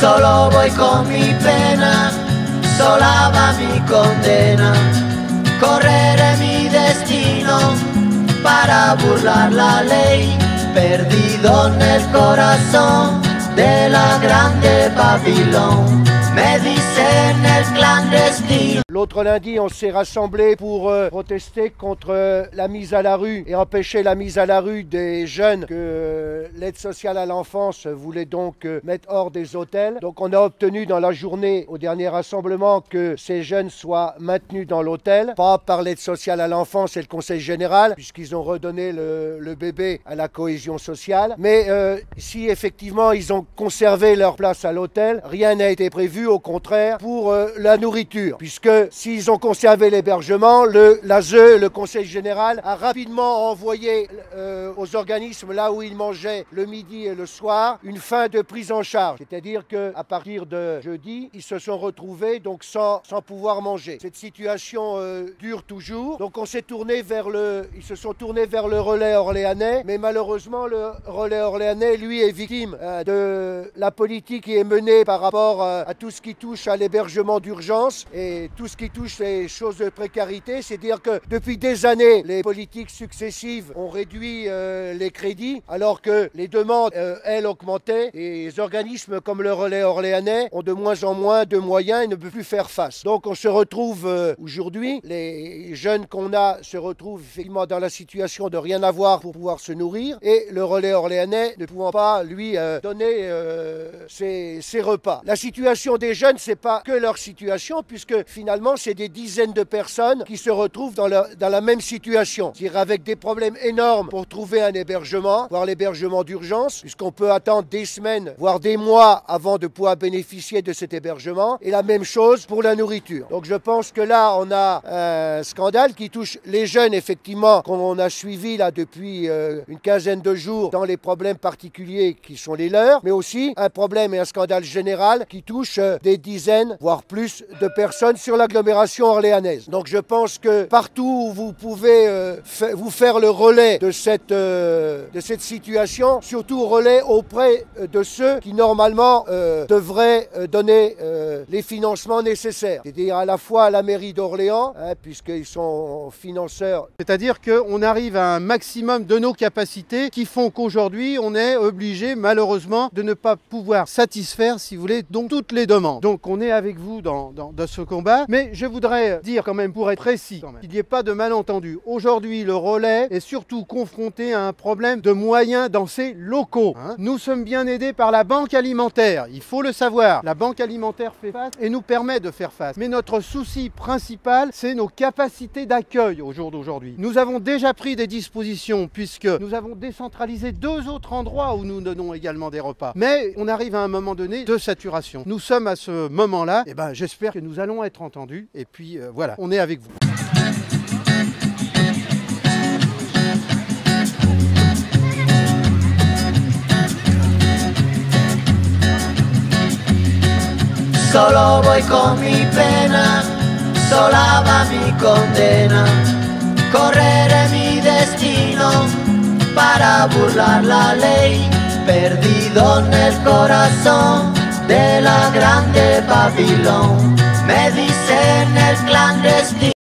Solo voy con mi pena, sola va mi condena. Correré mi destino para burlar la ley, perdido en el corazón de la grande Babilón. Me dicen el clandestino. L'autre lundi, on s'est rassemblés pour protester contre la mise à la rue et empêcher la mise à la rue des jeunes que l'aide sociale à l'enfance voulait donc mettre hors des hôtels. Donc on a obtenu dans la journée au dernier rassemblement que ces jeunes soient maintenus dans l'hôtel, pas par l'aide sociale à l'enfance et le conseil général, puisqu'ils ont redonné le bébé à la cohésion sociale. Mais si effectivement ils ont conservé leur place à l'hôtel, rien n'a été prévu, au contraire, pour la nourriture, puisque s'ils ont conservé l'hébergement, l'ASE, le Conseil général, a rapidement envoyé aux organismes, là où ils mangeaient le midi et le soir, une fin de prise en charge. C'est-à-dire qu'à partir de jeudi, ils se sont retrouvés donc sans pouvoir manger. Cette situation dure toujours. Donc ils se sont tournés vers le relais orléanais, mais malheureusement, le relais orléanais, lui, est victime de la politique qui est menée par rapport à tout ce qui touche à l'hébergement d'urgence et tout ce qui touche les choses de précarité. C'est-à-dire que depuis des années, les politiques successives ont réduit les crédits alors que les demandes, elles, augmentaient et les organismes comme le relais orléanais ont de moins en moins de moyens et ne peuvent plus faire face. Donc on se retrouve aujourd'hui, les jeunes qu'on a se retrouvent effectivement dans la situation de rien avoir pour pouvoir se nourrir et le relais orléanais ne pouvant pas lui donner ses repas. La situation des jeunes, c'est pas que leur situation, puisque finalement c'est des dizaines de personnes qui se retrouvent dans la même situation, c'est-à-dire avec des problèmes énormes pour trouver un hébergement, voire l'hébergement d'urgence, puisqu'on peut attendre des semaines, voire des mois avant de pouvoir bénéficier de cet hébergement, et la même chose pour la nourriture. Donc je pense que là on a un scandale qui touche les jeunes, effectivement, qu'on a suivi là depuis une quinzaine de jours dans les problèmes particuliers qui sont les leurs, mais aussi un problème et un scandale général qui touche des dizaines, voire plus de personnes sur l'agglomération orléanaise. Donc je pense que partout où vous pouvez vous faire le relais de cette situation, surtout relais auprès de ceux qui normalement devraient donner les financements nécessaires. C'est-à-dire à la fois à la mairie d'Orléans, puisqu'ils sont financeurs. C'est-à-dire qu'on arrive à un maximum de nos capacités qui font qu'aujourd'hui on est obligé malheureusement de ne pas pouvoir satisfaire, si vous voulez, donc toutes les demandes. Donc on est avec vous dans ce combat, mais je voudrais dire quand même, pour être précis, qu'il n'y ait pas de malentendu. Aujourd'hui, le relais est surtout confronté à un problème de moyens dans ses locaux. Nous sommes bien aidés par la banque alimentaire, il faut le savoir. La banque alimentaire fait face et nous permet de faire face. Mais notre souci principal, c'est nos capacités d'accueil au jour d'aujourd'hui. Nous avons déjà pris des dispositions puisque nous avons décentralisé 2 autres endroits où nous donnons également des repas. Mais on arrive à un moment donné de saturation. Nous sommes à ce moment-là, et j'espère que nous allons être entendus. Et puis voilà, on est avec vous. Solo voy con mi pena, sola va mi condena. Correré mi destino para burlar la ley, perdido en el corazón de la grande Babilón. Me dicen el clandestino.